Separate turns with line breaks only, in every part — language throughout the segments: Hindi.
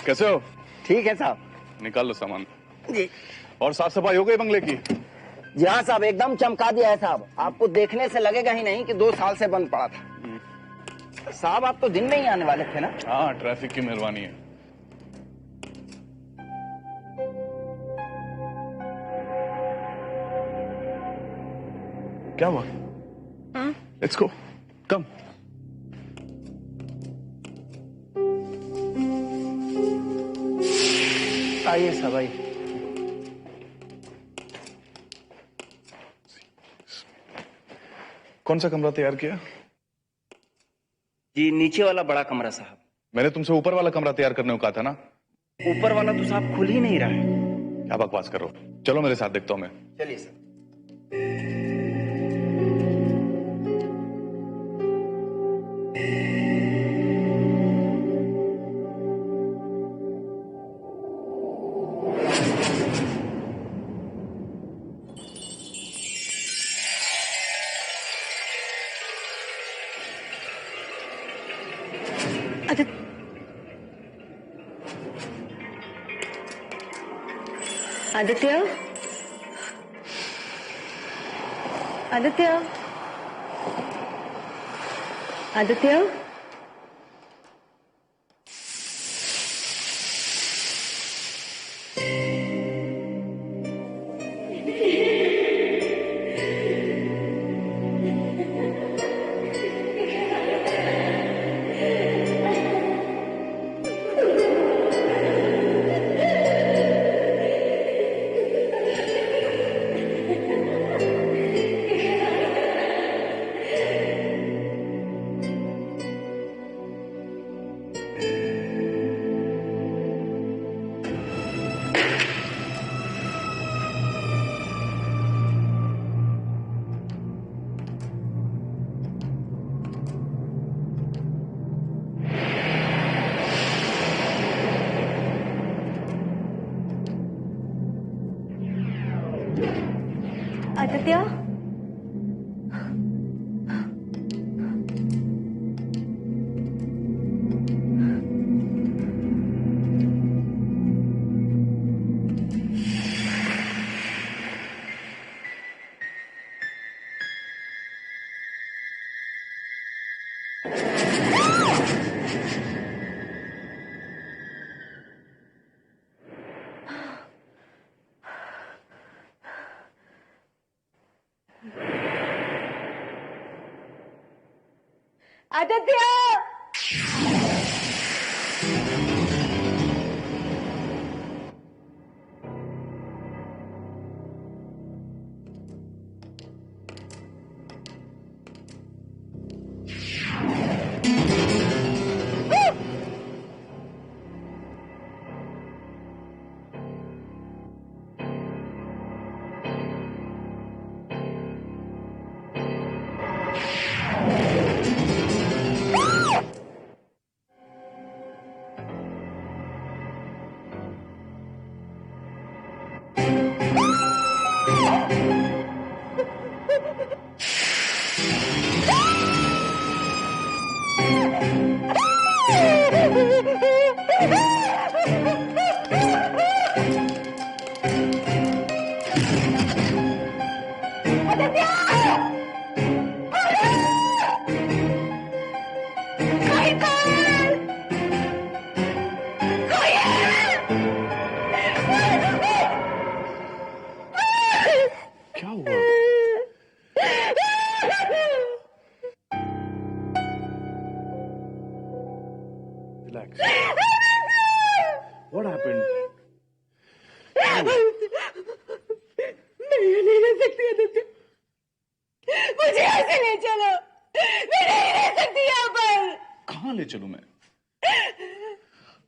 कैसे हो?
ठीक है साहब।
निकाल लो सामान
जी।
और साफ सफाई हो गई बंगले की?
जी हाँ साहब, एकदम चमका दिया है साहब। आपको देखने से लगेगा ही नहीं कि 2 साल से बंद पड़ा था। साहब आप तो दिन में ही आने वाले थे ना?
हाँ, ट्रैफिक की मेहरबानी है। क्या हुआ? लेट्स गो, कम।
आइए साहब आइए।
कौन सा कमरा तैयार किया?
जी नीचे वाला बड़ा कमरा साहब।
मैंने तुमसे ऊपर वाला कमरा तैयार करने को कहा था ना?
ऊपर वाला तो साहब खुल ही नहीं रहा है।
क्या बकवास कर रहे हो? चलो मेरे साथ, देखता हूं मैं।
चलिए सर।
आदित्य, आदित्य, आदित्य, आदित्य, आदित्य,
क्या हुआ? Relax. What happened?
नहीं रह सकती आदित्य, मुझे यहाँ से ले चलो। मैं नहीं रह सकती यहाँ पर।
कहाँ ले चलूं मैं?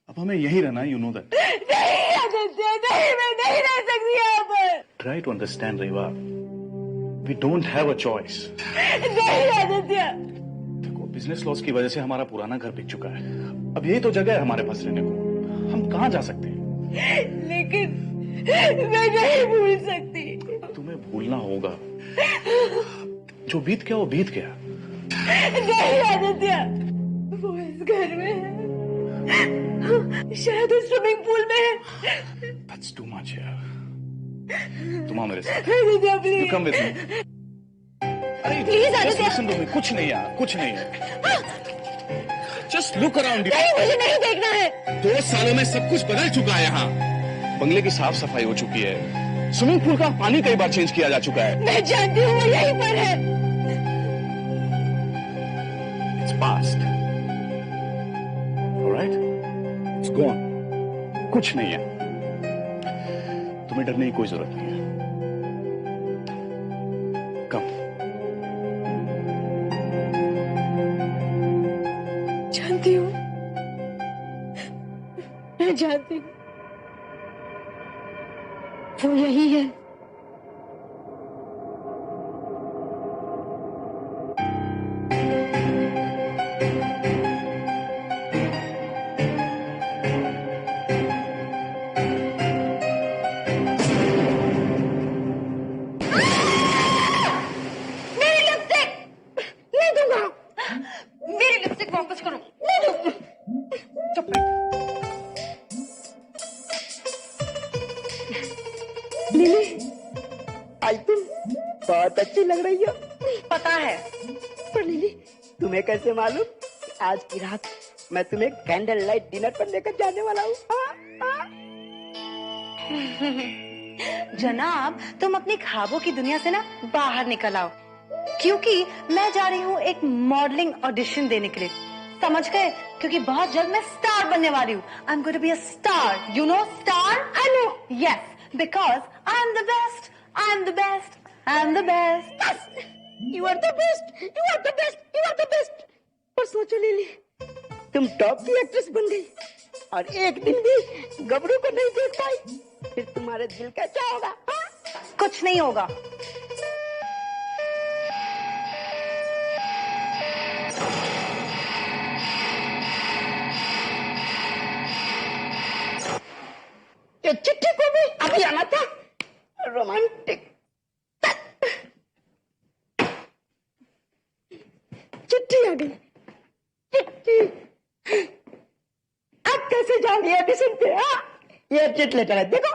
अब हमें यहीं रहना है, you know that.
नहीं आदित्य, नहीं, मैं नहीं रह सकती यहाँ पर।
Try to understand, Reva. We don't have a choice.
नहीं आदित्य।
देखो, बिजनेस लॉस की वजह से हमारा पुराना घर बिक चुका है। अब यही तो जगह है हमारे पास रहने को। हम कहाँ जा सकते हैं?
लेकिन मैं नहीं भूल सकती।
तुम्हें भूलना होगा। जो बीत गया वो बीत गया।
नहीं आदित्य, वो इस घर में है, शायद उस स्विमिंग पूल में है।
That's too much यार। तुम आओ मेरे साथ।
Aditya
You
please.
come with me। अरे
Please,
just
Aditya.
listen to me। कुछ नहीं यार, कुछ नहीं है। Just look around you।
नहीं, मुझे नहीं देखना है।
2 सालों में सब कुछ बदल चुका है यहाँ। बंगले की साफ सफाई हो चुकी है। स्विमिंग पूल का पानी कई बार चेंज किया जा चुका है।
मैं जानती हूँ वो यहीं पर है।
It's past। Alright? It's gone। कुछ नहीं है। तुम्हें डरने की कोई जरूरत नहीं है। Come।
जानती हूँ, मैं जानती हूँ वो यही है। मेरी लिपस्टिक नहीं दूंगा। मेरी लिपस्टिक वापस करो। नहीं दूंगा। चुप रहो। लिली,
आज तुम बहुत अच्छी लग रही हो।
पता है।
पर लिली, तुम्हें कैसे मालूम कि आज की रात मैं तुम्हें कैंडल लाइट डिनर पर लेकर जाने वाला हूँ?
जनाब, तुम अपनी ख्वाबों की दुनिया से ना बाहर निकल आओ, क्योंकि मैं जा रही हूँ एक मॉडलिंग ऑडिशन देने के लिए। समझ गए? क्योंकि बहुत जल्द मैं स्टार बनने वाली हूँ। I am going to be a star. You know star? I know. Yes, because I am the best. I am the best. I am the best.
You are the best. You are the best. You are the best. पर सोचो लिली, तुम टॉप की एक्ट्रेस बन गई और एक दिन भी गबरू को नहीं देख पाई, फिर तुम्हारे दिल का क्या होगा? हाँ?
कुछ नहीं होगा।
ये चिट्ठी को भी अभी आना था। रोमांटिक चिट्ठी आ गई। चिट्ठी अब कैसे जानी ऑडिशन पे? हाँ, ये चिट लेटर है, देखो।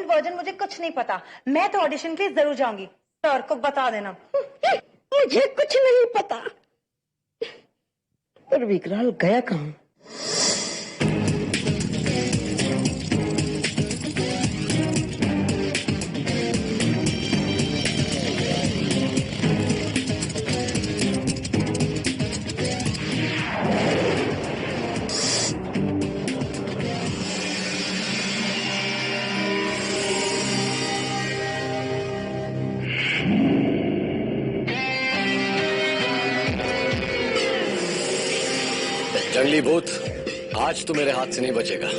वर्जन मुझे कुछ नहीं पता। मैं तो ऑडिशन के लिए जरूर जाऊंगी। सर को बता देना।
मुझे कुछ नहीं पता। पर विकराल गया कहाँ?
जंगली भूत, आज तू मेरे हाथ से नहीं बचेगा।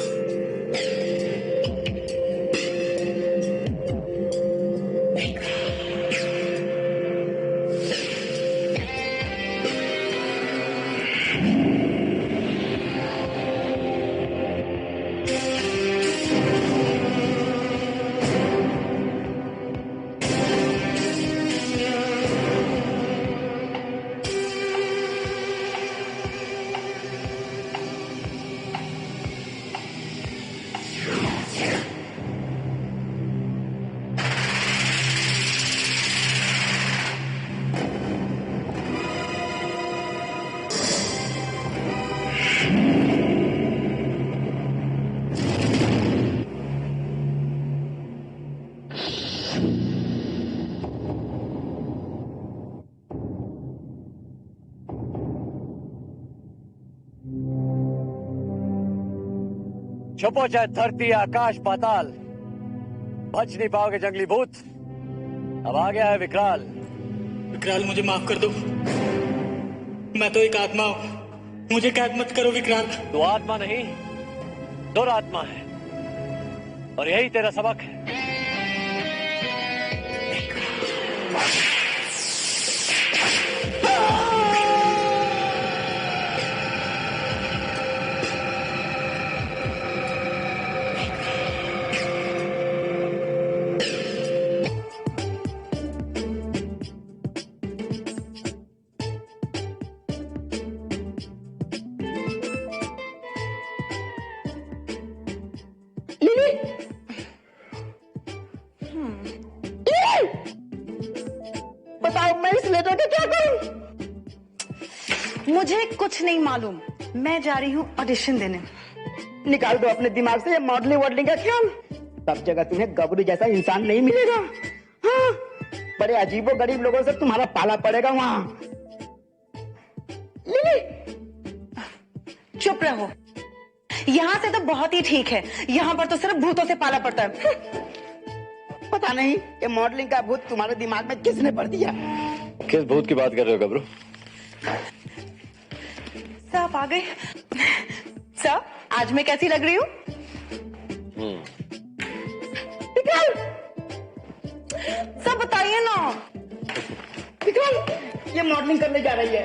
छुपो चाहे धरती आकाश पाताल, बच नहीं पाओगे जंगली भूत। अब आ गया है विकराल।
विकराल, मुझे माफ कर दो। मैं तो एक आत्मा हूँ, मुझे कैद मत करो विकराल।
तू आत्मा नहीं, दुरात्मा है, और यही तेरा सबक है।
मुझे कुछ नहीं मालूम। मैं जा रही हूँ ऑडिशन देने।
निकाल दो अपने दिमाग से ये मॉडलिंग वॉडलिंग का ख्याल। सब जगह तुम्हें गबरू जैसा इंसान नहीं मिलेगा। हाँ, बड़े अजीबो गरीब लोगों से तुम्हारा पाला पड़ेगा वहां। लिली,
चुप रहो। यहाँ से तो बहुत ही ठीक है, यहाँ पर तो सिर्फ भूतों से पाला पड़ता है।
पता नहीं ये मॉडलिंग का भूत तुम्हारे दिमाग में किसने भर दिया।
किस भूत की बात कर रहे हो गबरू?
सर आप आ गए। सर आज मैं कैसी लग रही हूँ? सब बताइए ना।
ये मॉडलिंग करने जा रही है।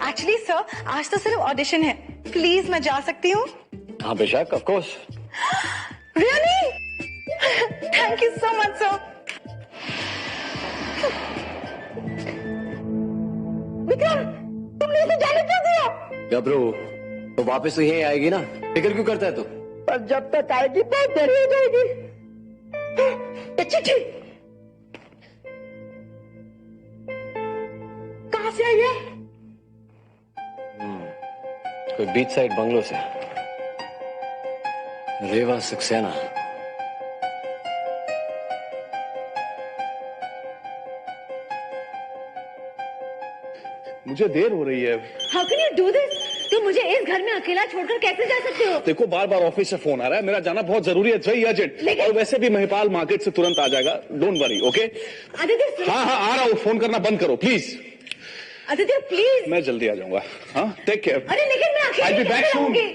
एक्चुअली सर आज तो सिर्फ ऑडिशन है, प्लीज मैं जा सकती हूँ?
हाँ बेशक, of course.
Really? Thank you so much sir.
Vikram, तुमने इसे जाने क्यों दिया?
गबरू तो वापस तो यही आएगी ना, फिक्र क्यों करता है तू?
पर जब तक आएगी बहुत देरी हो जाएगी। ये चिट्ठी कहां से आई है?
कोई बीच साइड बंगलो से। रेवा सक्सेना।
मुझे देर हो रही है।
How can you do this? तुम मुझे इस घर में अकेला छोड़कर कैसे जा सकते हो?
देखो बार बार ऑफिस से फोन आ रहा है, मेरा जाना बहुत जरूरी है, सही अर्जेंट। और वैसे भी महिपाल मार्केट से तुरंत आ जाएगा, डोंट वरी, ओके?
आदित्य
हाँ हाँ आ रहा हूँ, फोन करना बंद करो प्लीज।
आदित्य प्लीज।
मैं जल्दी आ जाऊंगा। हाँ टेक केयर।
अरे लेकिन मैं
I'll
अकेले
be back
कैसे
soon.
रहूंगी?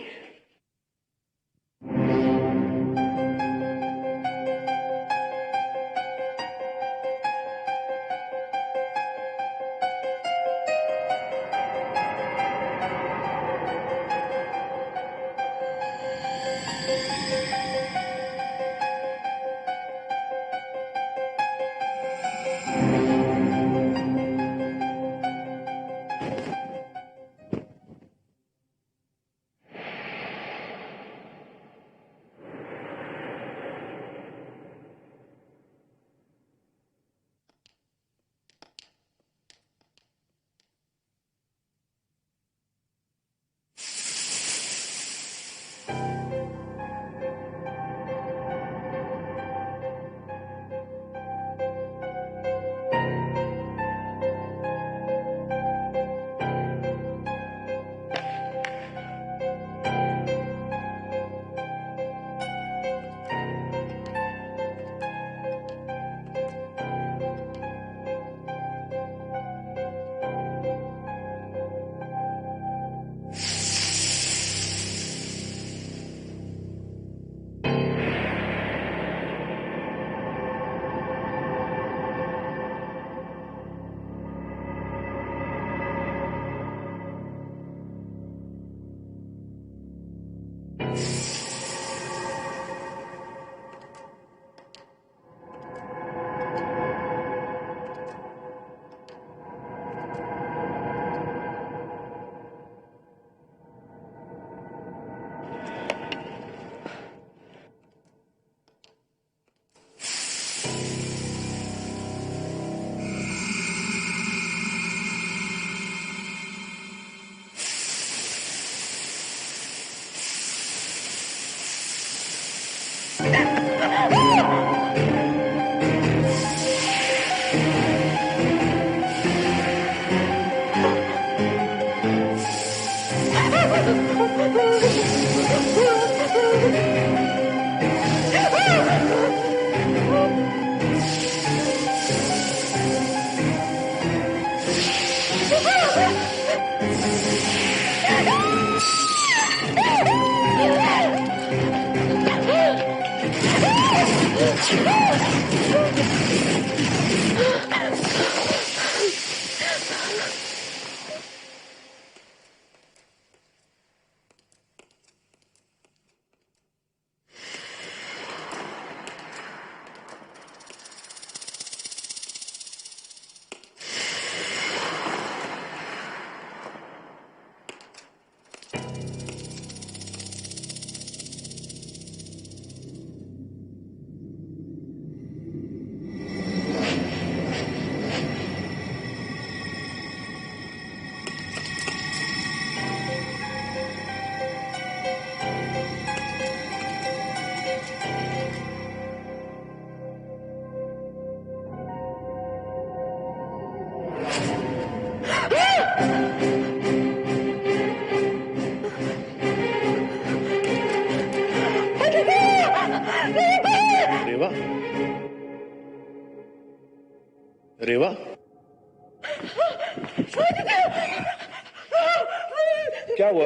क्या हुआ?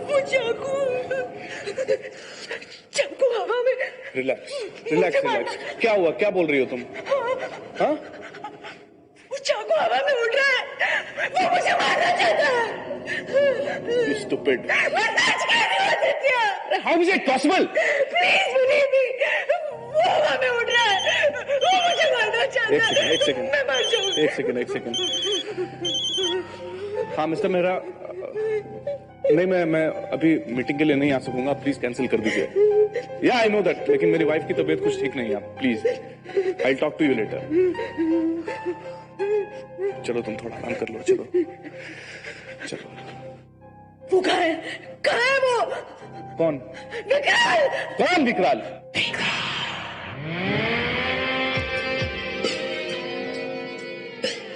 वो चाकू हवा में।
Relax relax relax. क्या हुआ? क्या बोल रही हो तुम? हाँ?
वो चाकू हवा में उड़ रहा है, वो मुझे मारना चाहता है।
Stupid.
मैं सच कह रही हूँ Aditya.
How is it possible?
Please believe me, वो हवा में उड़ रहा है, वो मुझे मारना चाहता है।
एक सेकंड
मैं मर जाऊंगी।
एक सेकंड। हाँ मिस्टर मेहरा, नहीं मैं अभी मीटिंग के लिए नहीं आ सकूंगा, प्लीज कैंसिल कर दीजिए। या आई नो दैट, लेकिन मेरी वाइफ की तबीयत कुछ ठीक नहीं है, आप please, I talk to you later. चलो तुम थोड़ा आराम कर लो, चलो।
वो कहाँ है वो?
कौन?
विकराल।
कौन विकराल?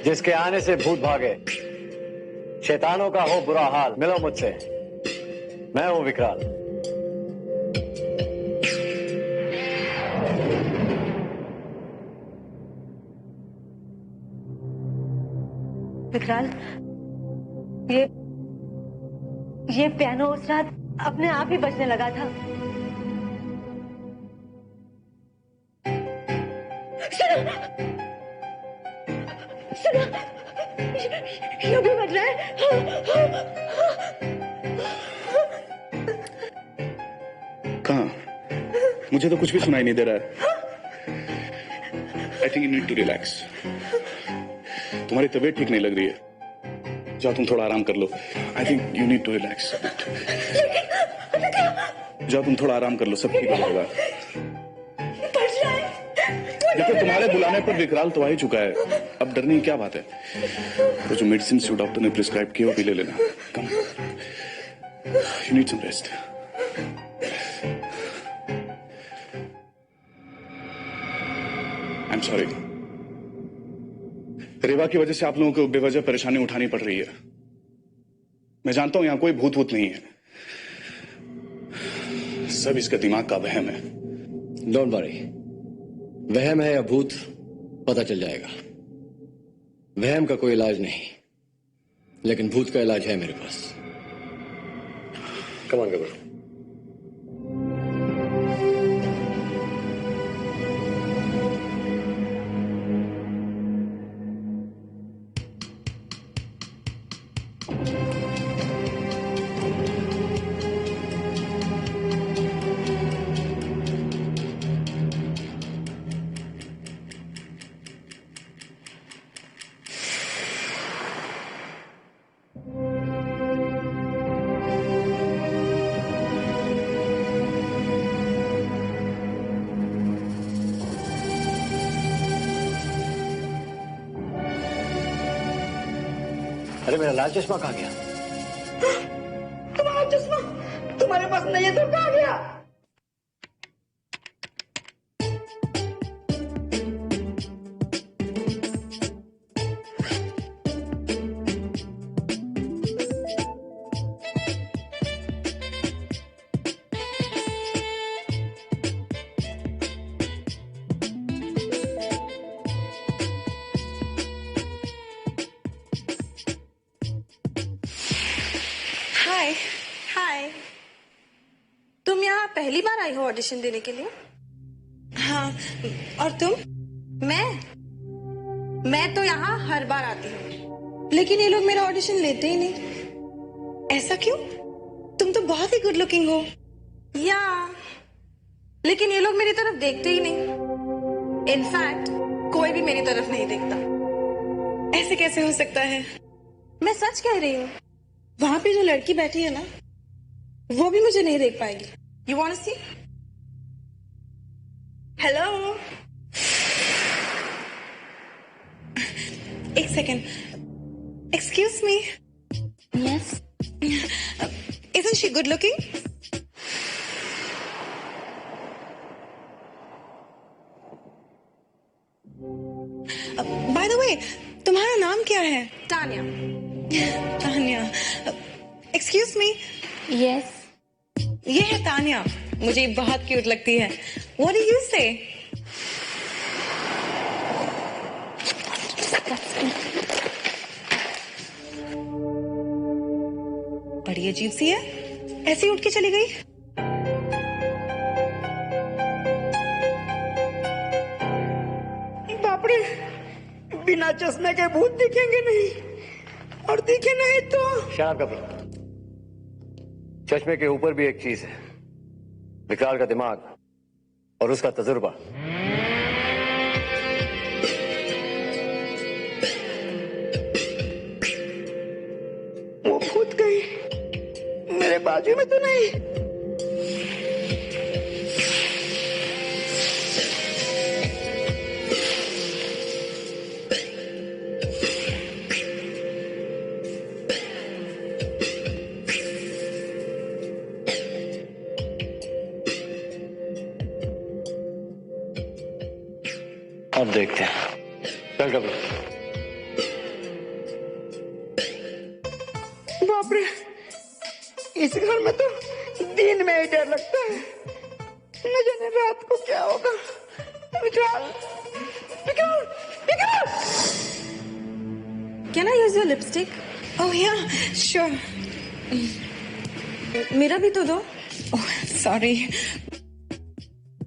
जिसके आने से भूत भागे, शैतानों का हो बुरा हाल, मिलो मुझसे, मैं हूं विकराल।
विकराल, ये पियानो उस रात अपने आप ही बजने लगा था।
सुनो, ये भी बज रहा है।
कहाँ? मुझे तो कुछ भी सुनाई नहीं दे रहा है। I think you need to relax. तुम्हारी तबीयत ठीक नहीं लग रही है, जाओ तुम थोड़ा आराम कर लो। I think you need to relax. जाओ तुम थोड़ा आराम कर लो, सब ठीक हो जाएगा। देखो तुम्हारे बुलाने पर विकराल तो आ ही चुका है, अब डरने की क्या बात है। तो जो मेडिसिन जो डॉक्टर ने प्रिस्क्राइब किया वो भी ले लेना। Come, you need some rest. I am sorry, Reva की वजह से आप लोगों को बेवजह परेशानी उठानी पड़ रही है। मैं जानता हूं यहां कोई भूत वूत नहीं है, सब इसका दिमाग का वहम है।
डोंट वरी, वहम है या भूत पता चल जाएगा। वहम का कोई इलाज नहीं, लेकिन भूत का इलाज है मेरे पास। कम ऑन गबरू। अरे मेरा लाल चश्मा कहाँ गया?
तुम्हारा चश्मा तुम्हारे पास नहीं है तो कहाँ गया?
हाय, तुम यहाँ पहली बार आई हो ऑडिशन देने के लिए? हाँ, और तुम? मैं तो यहाँ हर बार आती हूँ, लेकिन ये लोग मेरा ऑडिशन लेते ही नहीं। ऐसा क्यों? तुम तो बहुत ही गुड लुकिंग हो। या, लेकिन ये लोग मेरी तरफ देखते ही नहीं। इनफैक्ट कोई भी मेरी तरफ नहीं देखता। ऐसे कैसे हो सकता है? मैं सच कह रही हूँ। वहां पे जो लड़की बैठी है ना, वो भी मुझे नहीं देख पाएगी। You want to see? Hello, एक second, excuse me. Yes, isn't she good looking? By the way, तुम्हारा नाम क्या है? Tanya. Tanya, excuse me. Yes, ये है तान्या, मुझे बहुत क्यूट लगती है। व्हाट डू यू से? बड़ी अजीब सी है, ऐसे ही उठ के चली गई।
बाप रे, बिना चश्मे के भूत दिखेंगे नहीं, और दिखे नहीं तो
शराब का चश्मे के ऊपर भी एक चीज है, विकराल का दिमाग और उसका तजुर्बा।
वो भूत गई, मेरे बाजू में तो नहीं।
अब देखते हैं। चल कब
बाप रे, इस घर में तो दिन में ही डर लगता है, न जाने रात को क्या होगा। विकराल, विकराल, विकराल!
Can I use your lipstick? Oh yeah, sure. मेरा भी तो दो। Oh, sorry.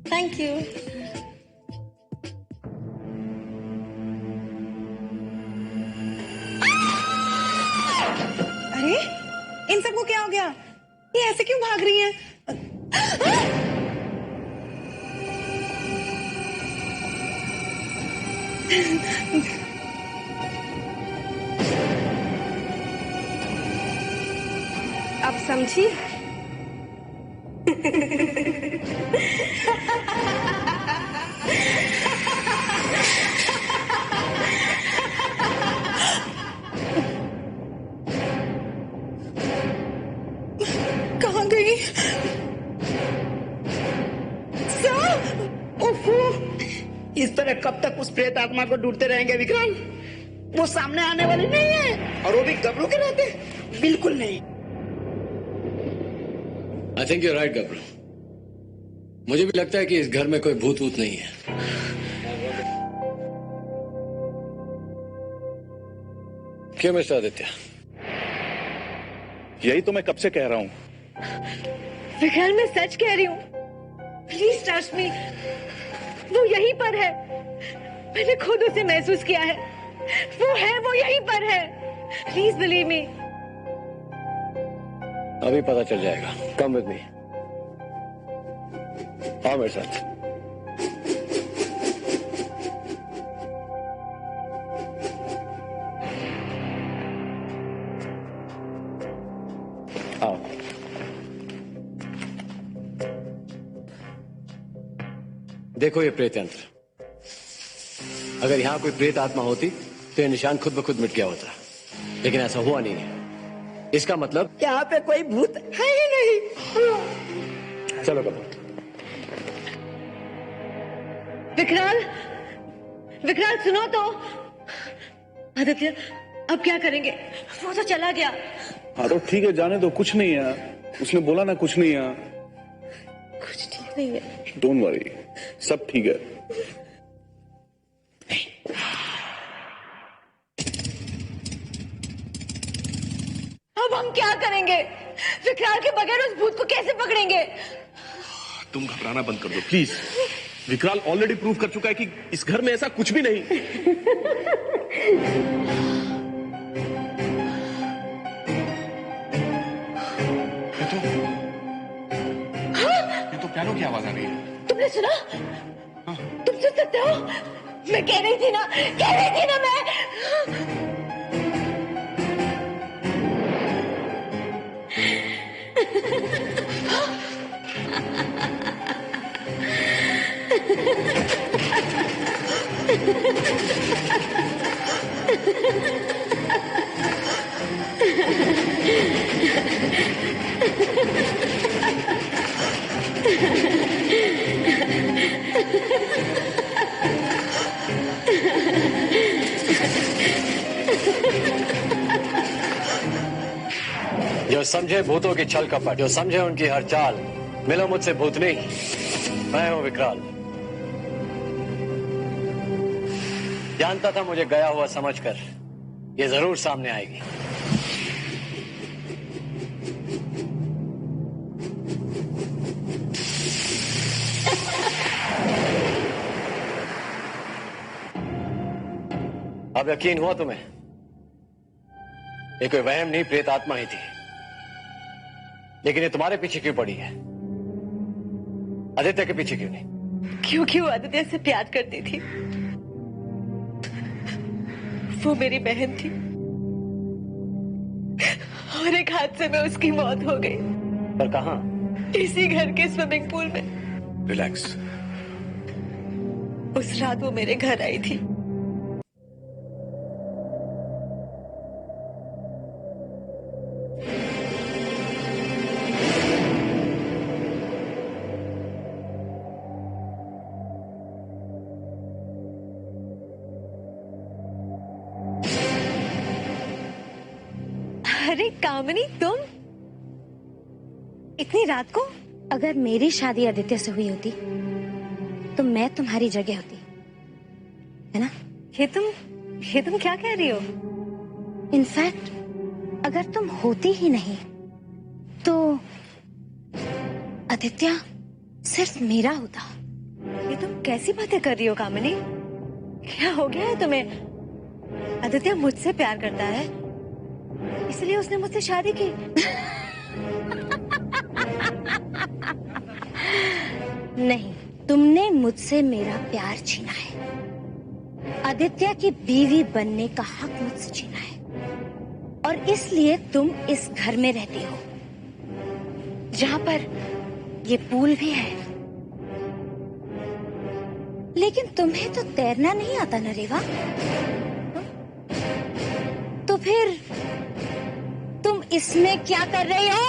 Thank you. अरे, इन सबको क्या हो गया? ये ऐसे क्यों भाग रही हैं? अब समझी? कहाँ गई?
इस तरह कब तक उस प्रेत आत्मा को ढूंढते रहेंगे विकराल? वो सामने आने वाली नहीं है, और वो भी गबरू के रहते, बिल्कुल नहीं।
आई थिंक यू राइट गब्रू। मुझे भी लगता है कि इस घर में कोई भूत वूत नहीं है। क्यों मिस्टर आदित्य?
यही तो मैं कब से कह रहा हूं।
विकराल, मैं सच कह रही हूँ, प्लीज ट्रस्ट मी, वो यहीं पर है। मैंने खुद उसे महसूस किया है, वो यहीं पर है। Please believe me.
अभी पता चल जाएगा। कम विद मी, आओ मेरे साथ। आओ। देखो ये प्रेत यंत्र। अगर यहां कोई प्रेत आत्मा होती तो ये निशान खुद ब खुद मिट गया होता, लेकिन ऐसा हुआ नहीं है। इसका मतलब
यहाँ पे कोई भूत है ही नहीं।
चलो कबूल।
विकराल, विकराल सुनो तो। आदित्य, अब क्या करेंगे? वो तो चला गया।
हाँ तो ठीक है, जाने दो, कुछ नहीं है। उसने बोला ना कुछ नहीं है।
कुछ ठीक नहीं है।
डोंट वरी, सब ठीक है।
अब हम क्या करेंगे? विकराल के बगैर उस भूत को कैसे पकड़ेंगे?
तुम घबराना बंद कर दो प्लीज। विकराल ऑलरेडी प्रूव कर चुका है कि इस घर में ऐसा कुछ भी नहीं। ये तो पियानो की आवाज आ रही है।
तुमने सुना? तुम सुन सकते हो? मैं कह रही थी ना मैं।
जो समझे भूतों की छल कपट, जो समझे उनकी हर चाल, मिलो मुझसे भूत नहीं, मैं हूं विकराल। जानता था मुझे गया हुआ समझकर ये जरूर सामने आएगी। अब यकीन हुआ तुम्हें? ये कोई वहम नहीं, प्रेत आत्मा ही थी। लेकिन ये तुम्हारे पीछे क्यों पड़ी है? आदित्य के पीछे क्यों नहीं?
क्योंकि वो आदित्य से प्यार करती थी। वो मेरी बहन थी और एक हादसे में उसकी मौत हो गई।
पर कहां?
इसी घर के स्विमिंग पूल में।
रिलैक्स।
उस रात वो मेरे घर आई थी। अरे कामिनी, तुम इतनी रात को?
अगर मेरी शादी आदित्य से हुई होती तो मैं तुम्हारी जगह होती, है ना?
ये तुम क्या कह रही हो?
इनफैक्ट अगर तुम होती ही नहीं तो आदित्य सिर्फ मेरा होता।
ये तुम कैसी बातें कर रही हो कामिनी? क्या हो गया है तुम्हें? आदित्य मुझसे प्यार करता है, इसलिए उसने मुझसे शादी की।
नहीं, तुमने मुझसे मेरा प्यार छीना है। आदित्य की बीवी बनने का हक मुझसे छीना है और इसलिए तुम इस घर में रहती हो जहां पर ये पूल भी है। लेकिन तुम्हें तो तैरना नहीं आता ना रेवा? तो फिर तुम इसमें क्या कर रही हो?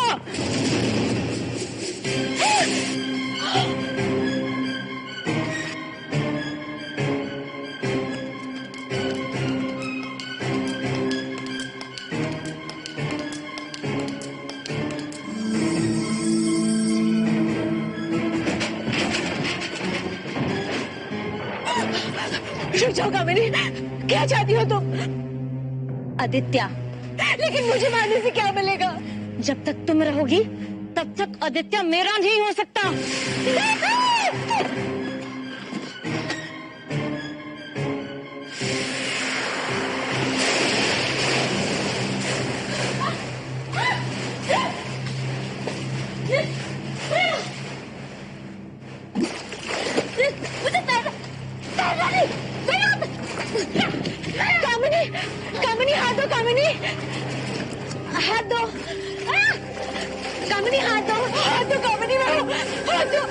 रुक जाओ कामिनी, क्या चाहती हो तुम?
आदित्य।
लेकिन मुझे मारने से क्या मिलेगा?
जब तक तुम रहोगी तब तक आदित्य मेरा नहीं हो सकता।
कामिनी, कामिनी हाथ दो, कामिनी हाथ दो, कामिनी हाथ दो, हाथ दो कामिनी, हाथ दो।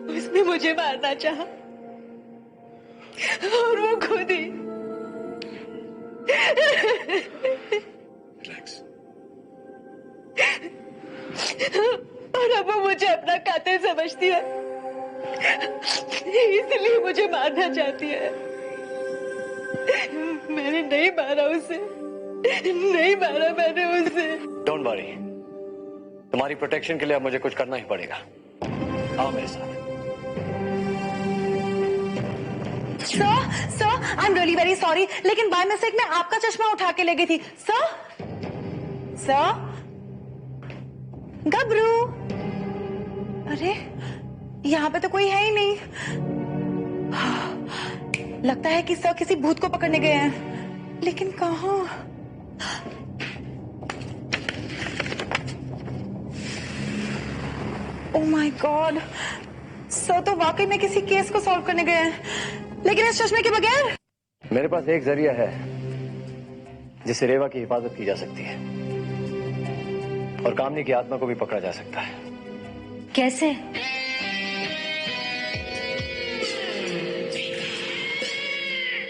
उसने मुझे मारना चाहा और वो खुद ही।
रिलैक्स।
और अब वो मुझे अपना कातिल समझती है, इसलिए मुझे मारना चाहती है। मैंने नहीं मारा उसे, नहीं मारा मैंने उसे।
डोंट वरी, तुम्हारी प्रोटेक्शन के लिए अब मुझे कुछ करना ही पड़ेगा। आओ मेरे साथ।
Sir, I am really very sorry, लेकिन बाय मिस्टेक मैं आपका चश्मा उठा के ले गई थी। सर, गबरू, अरे यहाँ पे तो कोई है ही नहीं। लगता है कि सर किसी भूत को पकड़ने गए हैं, लेकिन कहाँ? ओह माय गॉड, सर तो वाकई में किसी केस को सॉल्व करने गए हैं, लेकिन इस चश्मे के बगैर।
मेरे पास एक जरिया है जिससे रेवा की हिफाजत की जा सकती है और कामनी की आत्मा को भी पकड़ा जा सकता है।
कैसे?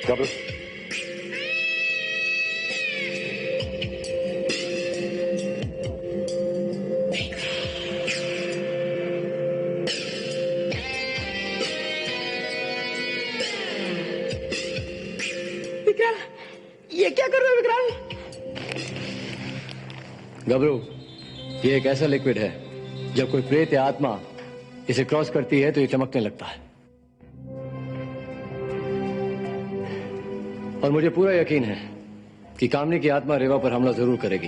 गबरू,
विकराल, ये क्या कर रहे हो विकराल?
गबरू, ये एक ऐसा लिक्विड है, जब कोई प्रेत या आत्मा इसे क्रॉस करती है तो ये चमकने लगता है। और मुझे पूरा यकीन है कि कामनी की आत्मा रेवा पर हमला जरूर करेगी,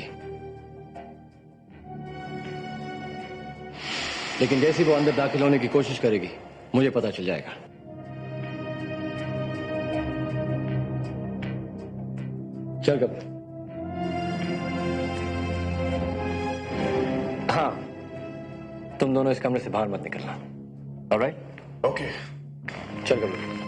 लेकिन जैसे वो अंदर दाखिल होने की कोशिश करेगी मुझे पता चल जाएगा। चल गबरू। हाँ, तुम दोनों इस कमरे से बाहर मत निकलना। ऑलराइट?
ओके।
चल गबरू।